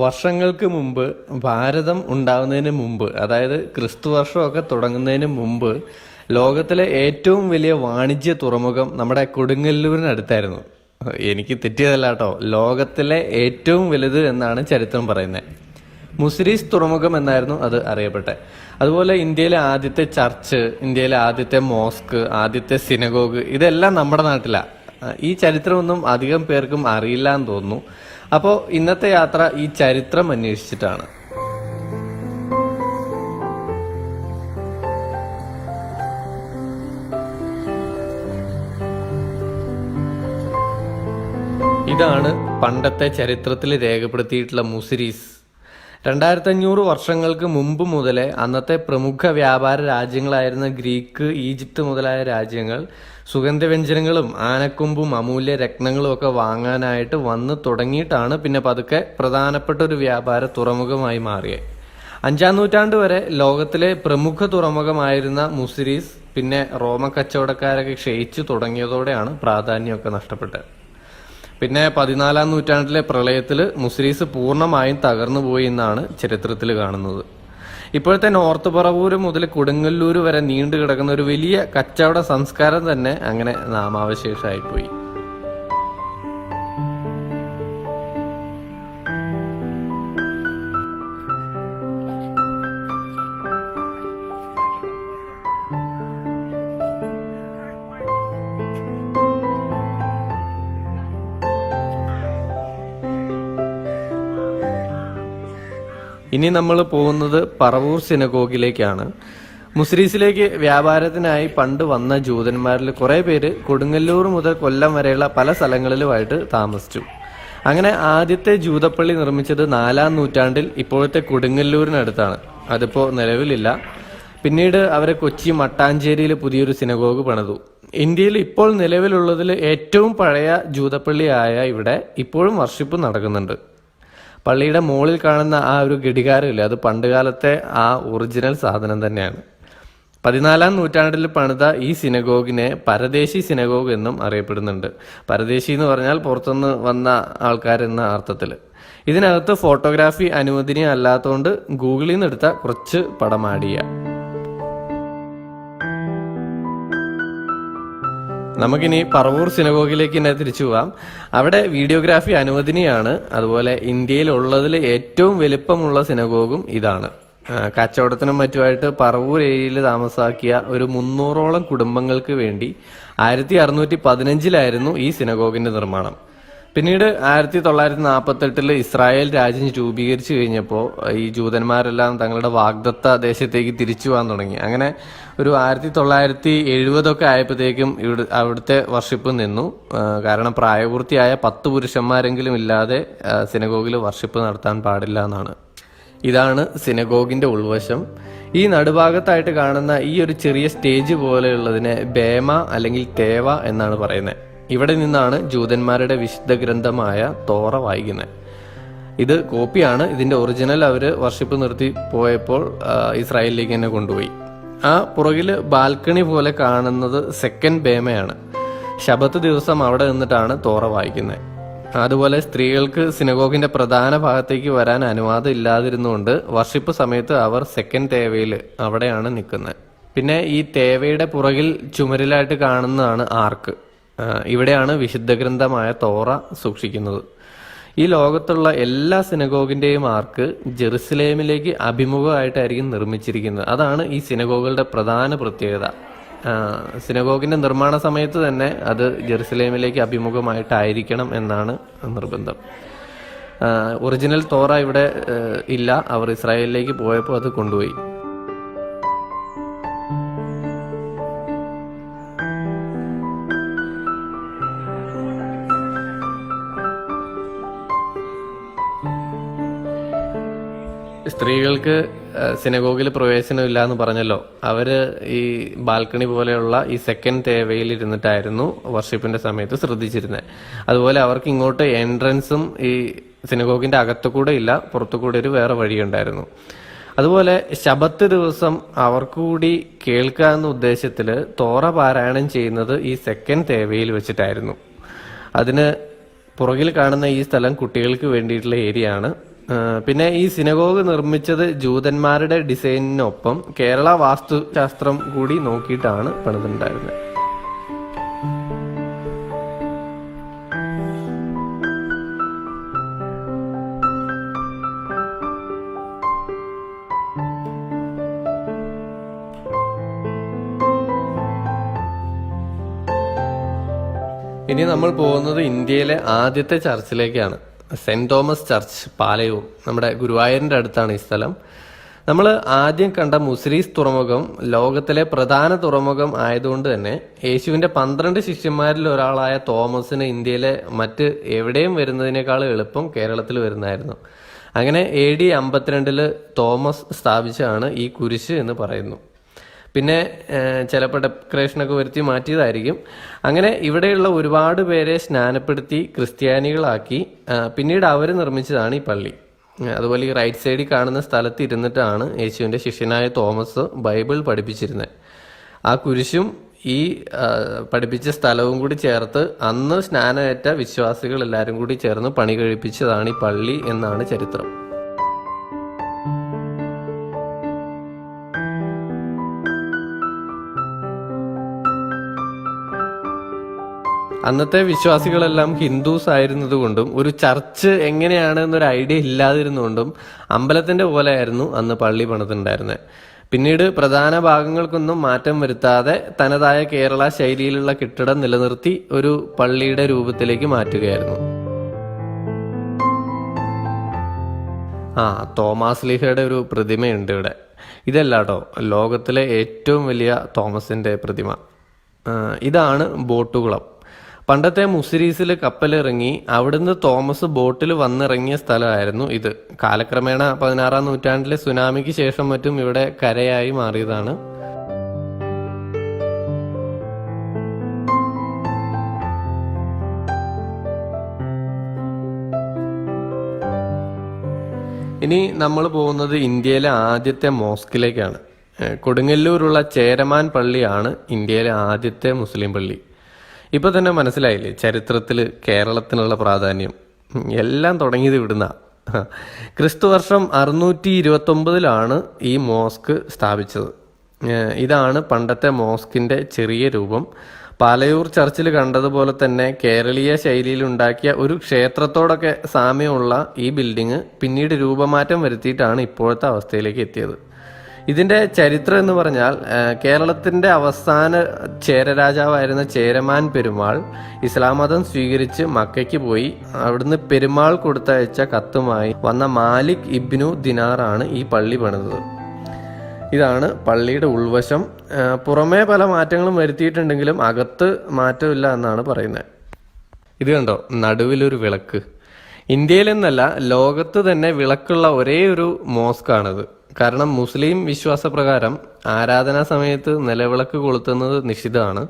വർഷങ്ങൾക്ക് മുമ്പ് ഭാരതം ഉണ്ടാവുന്നതിന് മുമ്പ്, അതായത് ക്രിസ്തു വർഷമൊക്കെ തുടങ്ങുന്നതിന് മുമ്പ് ലോകത്തിലെ ഏറ്റവും വലിയ വാണിജ്യ തുറമുഖം നമ്മുടെ കൊടുങ്ങല്ലൂരിനടുത്തായിരുന്നു. എനിക്ക് തെറ്റിയതല്ല കേട്ടോ, ലോകത്തിലെ ഏറ്റവും വലുത് എന്നാണ് ചരിത്രം പറയുന്നത്. മുസിരീസ് തുറമുഖം എന്നായിരുന്നു അത് അറിയപ്പെട്ടെ. അതുപോലെ ഇന്ത്യയിലെ ആദ്യത്തെ ചർച്ച്, ഇന്ത്യയിലെ ആദ്യത്തെ മോസ്ക്, ആദ്യത്തെ സിനഗോഗ്, ഇതെല്ലാം നമ്മുടെ നാട്ടിലാണ്. ഈ ചരിത്രമൊന്നും അധികം പേർക്കും അറിയില്ല എന്ന് തോന്നുന്നു. അപ്പോൾ ഇന്നത്തെ യാത്ര ഈ ചരിത്രം അന്വേഷിച്ചിട്ടാണ്. ഇതാണ് പണ്ടത്തെ ചരിത്രത്തിൽ രേഖപ്പെടുത്തിയിട്ടുള്ള മുസിരീസ്. 2500 വർഷങ്ങൾക്ക് മുമ്പ് മുതലേ അന്നത്തെ പ്രമുഖ വ്യാപാര രാജ്യങ്ങളായിരുന്ന ഗ്രീക്ക്, ഈജിപ്ത് മുതലായ രാജ്യങ്ങൾ സുഗന്ധവ്യഞ്ജനങ്ങളും ആനക്കൊമ്പും അമൂല്യ രത്നങ്ങളും ഒക്കെ വാങ്ങാനായിട്ട് വന്ന് തുടങ്ങിയിട്ടാണ് പിന്നെ പതുക്കെ പ്രധാനപ്പെട്ട ഒരു വ്യാപാര തുറമുഖമായി മാറിയത്. 5-ാം നൂറ്റാണ്ട് വരെ ലോകത്തിലെ പ്രമുഖ തുറമുഖമായിരുന്ന മുസിരീസ് പിന്നെ റോമ കച്ചവടക്കാരൊക്കെ ക്ഷയിച്ചു തുടങ്ങിയതോടെയാണ് പ്രാധാന്യമൊക്കെ നഷ്ടപ്പെട്ടത്. പിന്നെ 14-ാം നൂറ്റാണ്ടിലെ പ്രളയത്തിൽ മുസിരീസ് പൂർണ്ണമായും തകർന്നുപോയി എന്നാണ് ചരിത്രത്തിൽ കാണുന്നത്. ഇപ്പോഴത്തെ നോർത്ത് പറവൂര് മുതൽ കൊടുങ്ങല്ലൂർ വരെ നീണ്ടു കിടക്കുന്ന ഒരു വലിയ കച്ചവട സംസ്കാരം തന്നെ അങ്ങനെ നാമാവശേഷമായിപ്പോയി. ഇനി നമ്മൾ പോകുന്നത് പറവൂർ സിനഗോഗിലേക്കാണ്. മുസിരീസിലേക്ക് വ്യാപാരത്തിനായി പണ്ട് വന്ന ജൂതന്മാരിൽ കുറെ പേര് കൊടുങ്ങല്ലൂർ മുതൽ കൊല്ലം വരെയുള്ള പല സ്ഥലങ്ങളിലുമായിട്ട് താമസിച്ചു. അങ്ങനെ ആദ്യത്തെ ജൂതപ്പള്ളി നിർമ്മിച്ചത് 4-ാം നൂറ്റാണ്ടിൽ ഇപ്പോഴത്തെ കൊടുങ്ങല്ലൂരിനടുത്താണ്. അതിപ്പോൾ നിലവിലില്ല. പിന്നീട് അവരെ കൊച്ചി മട്ടാഞ്ചേരിയിൽ പുതിയൊരു സിനഗോഗ് പണിതു. ഇന്ത്യയിൽ ഇപ്പോൾ നിലവിലുള്ളതിൽ ഏറ്റവും പഴയ ജൂതപ്പള്ളിയായ ഇവിടെ ഇപ്പോഴും വർഷിപ്പ് നടക്കുന്നുണ്ട്. പള്ളിയുടെ മുകളിൽ കാണുന്ന ആ ഒരു ഘടികാരമില്ല, അത് പണ്ടുകാലത്തെ ആ ഒറിജിനൽ സാധനം തന്നെയാണ്. 14-ാം നൂറ്റാണ്ടിൽ പണിത ഈ സിനഗോഗിനെ പരദേശി സിനഗോഗ് എന്നും അറിയപ്പെടുന്നുണ്ട്. പരദേശി എന്ന് പറഞ്ഞാൽ പുറത്തുനിന്ന് വന്ന ആൾക്കാരെന്ന അർത്ഥത്തിൽ. ഇതിനകത്ത് ഫോട്ടോഗ്രാഫി അനുവദനീയം അല്ലാത്തതുകൊണ്ട് ഗൂഗിളിൽ നിന്ന് എടുത്ത കുറച്ച് പടം ആഡ് ചെയ്യാം. നമുക്കിനി പറവൂർ സിനഗോഗിലേക്ക് തന്നെ തിരിച്ചു പോവാം. അവിടെ വീഡിയോഗ്രാഫി അനുവദനീയമാണ്. അതുപോലെ ഇന്ത്യയിലുള്ളതിൽ ഏറ്റവും വലിപ്പമുള്ള സിനഗോഗും ഇതാണ്. കച്ചവടത്തിനും മറ്റുമായിട്ട് പറവൂർ ഏരിയയിൽ താമസാക്കിയ ഒരു 300ഓളം കുടുംബങ്ങൾക്ക് വേണ്ടി 1615 ഈ സിനഗോഗിന്റെ നിർമ്മാണം. പിന്നീട് 1948 ഇസ്രായേൽ രാജ്യം രൂപീകരിച്ചു കഴിഞ്ഞപ്പോൾ ഈ ജൂതന്മാരെല്ലാം തങ്ങളുടെ വാഗ്ദത്ത ദേശത്തേക്ക് തിരിച്ചു പോകാൻ തുടങ്ങി. അങ്ങനെ ഒരു 1970 ആയപ്പോഴത്തേക്കും അവിടുത്തെ വർഷിപ്പ് നിന്നു. കാരണം പ്രായപൂർത്തിയായ 10 പുരുഷന്മാരെങ്കിലും ഇല്ലാതെ സിനഗോഗിൽ വർഷിപ്പ് നടത്താൻ പാടില്ല എന്നാണ്. ഇതാണ് സിനഗോഗിന്റെ ഉൾവശം. ഈ നടുഭാഗത്തായിട്ട് കാണുന്ന ഈ ഒരു ചെറിയ സ്റ്റേജ് പോലെയുള്ളതിനെ ബേമ അല്ലെങ്കിൽ തേവ എന്നാണ് പറയുന്നത്. ഇവിടെ നിന്നാണ് ജൂതന്മാരുടെ വിശുദ്ധ ഗ്രന്ഥമായ തോറ വായിക്കുന്നത്. ഇത് കോപ്പിയാണ്. ഇതിന്റെ ഒറിജിനൽ അവര് വർഷിപ്പ് നിർത്തി പോയപ്പോൾ ഇസ്രായേലിലേക്ക് തന്നെ കൊണ്ടുപോയി. ആ പുറകില് ബാൽക്കണി പോലെ കാണുന്നത് സെക്കൻഡ് ബേമയാണ്. ശബത്ത് ദിവസം അവിടെ നിന്നിട്ടാണ് തോറ വായിക്കുന്നത്. അതുപോലെ സ്ത്രീകൾക്ക് സിനഗോഗിന്റെ പ്രധാന ഭാഗത്തേക്ക് വരാൻ അനുവാദം ഇല്ലാതിരുന്നുകൊണ്ട് വർഷിപ്പ് സമയത്ത് അവർ സെക്കൻഡ് തേവയിൽ അവിടെയാണ് നിൽക്കുന്നത്. പിന്നെ ഈ തേവയുടെ പുറകിൽ ചുമരിലായിട്ട് കാണുന്നതാണ് ആർക്ക്. ഇവിടെയാണ് വിശുദ്ധ ഗ്രന്ഥമായ തോറ സൂക്ഷിക്കുന്നത്. ഈ ലോകത്തുള്ള എല്ലാ സിനഗോഗിന്റെയും ആർക്ക് ജെറുസലേമിലേക്ക് അഭിമുഖമായിട്ടായിരിക്കും നിർമ്മിച്ചിരിക്കുന്നത്. അതാണ് ഈ സിനഗോഗുകളുടെ പ്രധാന പ്രത്യേകത. സിനഗോഗിന്റെ നിർമ്മാണ സമയത്ത് തന്നെ അത് ജെറുസലേമിലേക്ക് അഭിമുഖമായിട്ടായിരിക്കണം എന്നാണ് നിർബന്ധം. ഒറിജിനൽ തോറ ഇവിടെ ഇല്ല. അവർ ഇസ്രായേലിലേക്ക് പോയപ്പോൾ അത് കൊണ്ടുപോയി. സ്ത്രീകൾക്ക് സിനഗോഗിൽ പ്രവേശനം ഇല്ല എന്ന് പറഞ്ഞല്ലോ. അവര് ഈ ബാൽക്കണി പോലെയുള്ള ഈ സെക്കൻഡ് തേവയിൽ ഇരുന്നിട്ടായിരുന്നു വർഷിപ്പിന്റെ സമയത്ത് ശ്രദ്ധിച്ചിരുന്നത്. അതുപോലെ അവർക്ക് ഇങ്ങോട്ട് എൻട്രൻസും ഈ സിനഗോഗിന്റെ അകത്തുകൂടെ ഇല്ല, പുറത്തുകൂടെ ഒരു വേറെ വഴിയുണ്ടായിരുന്നു. അതുപോലെ ശബത്ത് ദിവസം അവർക്കുകൂടി കേൾക്കാവുന്ന ഉദ്ദേശത്തില് തോറ പാരായണം ചെയ്യുന്നത് ഈ സെക്കൻഡ് തേവയിൽ വെച്ചിട്ടായിരുന്നു. അതിന് പുറകിൽ കാണുന്ന ഈ സ്ഥലം കുട്ടികൾക്ക് വേണ്ടിയിട്ടുള്ള ഏരിയ ആണ്. പിന്നെ ഈ സിനഗോഗ് നിർമ്മിച്ചത് ജൂതന്മാരുടെ ഡിസൈനിനൊപ്പം കേരള വാസ്തുശാസ്ത്രം കൂടി നോക്കിയിട്ടാണ് പണിതിട്ടുണ്ടായിരുന്നത്. ഇനി നമ്മൾ പോകുന്നത് ഇന്ത്യയിലെ ആദ്യത്തെ ചർച്ചിലേക്കാണ്. Saint Thomas church, Palayur. നമ്മുടെ ഗുരുവായൂരിന്റെ അടുത്താണ് ഈ സ്ഥലം. നമ്മൾ ആദ്യം കണ്ട മുസിരീസ് തുറമുഖം ലോകത്തിലെ പ്രധാന തുറമുഖം ആയതുകൊണ്ട് തന്നെ യേശുവിന്റെ 12 ശിഷ്യന്മാരിൽ ഒരാളായ തോമസിന് ഇന്ത്യയിലെ മറ്റ് എവിടെയും വരുന്നതിനേക്കാൾ എളുപ്പം കേരളത്തിൽ വരുന്നതായിരുന്നു. അങ്ങനെ AD 52 തോമസ് സ്ഥാപിച്ചാണ് ഈ കുരിശ് എന്ന് പറയുന്നു. പിന്നെ ചിലപ്പോൾ ഡെക്കറേഷനൊക്കെ വരുത്തി മാറ്റിയതായിരിക്കും. അങ്ങനെ ഇവിടെയുള്ള ഒരുപാട് പേരെ സ്നാനപ്പെടുത്തി ക്രിസ്ത്യാനികളാക്കി പിന്നീട് അവർ നിർമ്മിച്ചതാണ് ഈ പള്ളി. അതുപോലെ ഈ റൈറ്റ് സൈഡിൽ കാണുന്ന സ്ഥലത്ത് ഇരുന്നിട്ടാണ് യേശുവിൻ്റെ ശിഷ്യനായ തോമസ് ബൈബിൾ പഠിപ്പിച്ചിരുന്നത്. ആ കുരിശും ഈ പഠിപ്പിച്ച സ്ഥലവും കൂടി ചേർത്ത് അന്ന് സ്നാനമേറ്റ വിശ്വാസികൾ എല്ലാവരും കൂടി ചേർന്ന് പണി കഴിപ്പിച്ചതാണ് ഈ പള്ളി എന്നാണ് ചരിത്രം. അന്നത്തെ വിശ്വാസികളെല്ലാം ഹിന്ദുസ് ആയിരുന്നതുകൊണ്ടും ഒരു ചർച്ച് എങ്ങനെയാണ് എന്നൊരു ഐഡിയ ഇല്ലാതിരുന്നുകൊണ്ടും അമ്പലത്തിന്റെ പോലെയായിരുന്നു അന്ന് പള്ളി പണിതുണ്ടായിരുന്നത്. പിന്നീട് പ്രധാന ഭാഗങ്ങൾക്കൊന്നും മാറ്റം വരുത്താതെ തനതായ കേരള ശൈലിയിലുള്ള കെട്ടിടം നിലനിർത്തി ഒരു പള്ളിയുടെ രൂപത്തിലേക്ക് മാറ്റുകയായിരുന്നു. തോമാസ് ലീഹയുടെ ഒരു പ്രതിമയുണ്ട് ഇവിടെ. ഇതല്ലാട്ടോ ലോകത്തിലെ ഏറ്റവും വലിയ തോമസിന്റെ പ്രതിമ. ഇതാണ് ബോട്ടുകുളം. പണ്ടത്തെ മുസിരീസിൽ കപ്പലിറങ്ങി അവിടുന്ന് തോമസ് ബോട്ടിൽ വന്നിറങ്ങിയ സ്ഥലമായിരുന്നു ഇത്. കാലക്രമേണ 16-ാം നൂറ്റാണ്ടിലെ സുനാമിക്ക് ശേഷം മറ്റും ഇവിടെ കരയായി മാറിയതാണ്. ഇനി നമ്മൾ പോകുന്നത് ഇന്ത്യയിലെ ആദ്യത്തെ മോസ്കിലേക്കാണ്. കൊടുങ്ങല്ലൂരുള്ള ചേരമാൻ പള്ളിയാണ് ഇന്ത്യയിലെ ആദ്യത്തെ മുസ്ലിം പള്ളി. ഇപ്പൊ തന്നെ മനസ്സിലായില്ലേ ചരിത്രത്തിൽ കേരളത്തിനുള്ള പ്രാധാന്യം. എല്ലാം തുടങ്ങിയത് ഇവിടുന്ന. ക്രിസ്തുവർഷം 629 ഈ മോസ്ക് സ്ഥാപിച്ചത്. ഇതാണ് പണ്ടത്തെ മോസ്കിന്റെ ചെറിയ രൂപം. പാലയൂർ ചർച്ചിൽ കണ്ടതുപോലെ തന്നെ കേരളീയ ശൈലിയിൽ ഉണ്ടാക്കിയ ഒരു ക്ഷേത്രത്തോടൊക്കെ സാമ്യമുള്ള ഈ ബിൽഡിംഗ് പിന്നീട് രൂപമാറ്റം വരുത്തിയിട്ടാണ് ഇപ്പോഴത്തെ അവസ്ഥയിലേക്ക് എത്തിയത്. ഇതിന്റെ ചരിത്രം എന്ന് പറഞ്ഞാൽ കേരളത്തിന്റെ അവസാന ചേരരാജാവായിരുന്ന ചേരമാൻ പെരുമാൾ ഇസ്ലാം മതം സ്വീകരിച്ച് മക്കയ്ക്ക് പോയി. അവിടുന്ന് പെരുമാൾ കൊടുത്തയച്ച കത്തുമായി വന്ന മാലിക് ഇബ്നു ദിനാറാണ് ഈ പള്ളി പണിതത്. ഇതാണ് പള്ളിയുടെ ഉൾവശം. പുറമേ പല മാറ്റങ്ങളും വരുത്തിയിട്ടുണ്ടെങ്കിലും അകത്ത് മാറ്റമില്ല എന്നാണ് പറയുന്നത്. ഇത് കണ്ടോ, നടുവിലൊരു വിളക്ക്. ഇന്ത്യയിലെന്നല്ല ലോകത്ത് തന്നെ വിളക്കുള്ള ഒരേ ഒരു മോസ്കാണിത്. കാരണം മുസ്ലിം വിശ്വാസപ്രകാരം ആരാധനാ സമയത്ത് നിലവിളക്ക് കൊളുത്തുന്നത് നിഷിദ്ധമാണ്.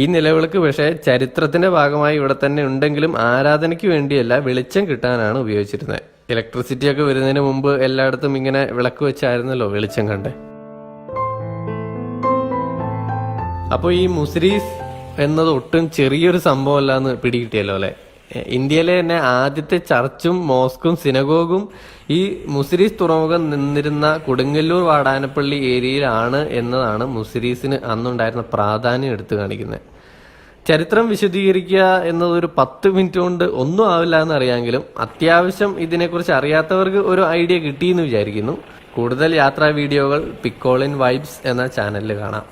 ഈ നിലവിളക്ക് പക്ഷേ ചരിത്രത്തിന്റെ ഭാഗമായി ഇവിടെ തന്നെ ഉണ്ടെങ്കിലും ആരാധനയ്ക്ക് വേണ്ടിയല്ല, വെളിച്ചം കിട്ടാനാണ് ഉപയോഗിച്ചിരുന്നത്. ഇലക്ട്രിസിറ്റി ഒക്കെ വരുന്നതിന് മുമ്പ് എല്ലായിടത്തും ഇങ്ങനെ വിളക്ക് വെച്ചായിരുന്നല്ലോ വെളിച്ചം കണ്ടേ. അപ്പോൾ ഈ മുസിരീസ് എന്നത് ഒട്ടും ചെറിയൊരു സംഭവമല്ല എന്ന് പിടികിട്ടിയല്ലോ അല്ലെ. ഇന്ത്യയിലെ തന്നെ ആദ്യത്തെ ചർച്ചും മോസ്കും സിനഗോഗും ഈ മുസിരീസ് തുറമുഖം നിന്നിരുന്ന കൊടുങ്ങല്ലൂർ വാടാനപ്പള്ളി ഏരിയയിലാണ് എന്നതാണ് മുസിരീസിന് അന്നുണ്ടായിരുന്ന പ്രാധാന്യം എടുത്തു കാണിക്കുന്നത്. ചരിത്രം വിശദീകരിക്കുക എന്നതൊരു 10 മിനിറ്റ് കൊണ്ട് ഒന്നും ആവില്ല എന്നറിയാമെങ്കിലും അത്യാവശ്യം ഇതിനെക്കുറിച്ച് അറിയാത്തവർക്ക് ഒരു ഐഡിയ കിട്ടിയെന്ന് വിചാരിക്കുന്നു. കൂടുതൽ യാത്രാ വീഡിയോകൾ പിക്കോളിൻ വൈബ്സ് എന്ന ചാനലിൽ കാണാം.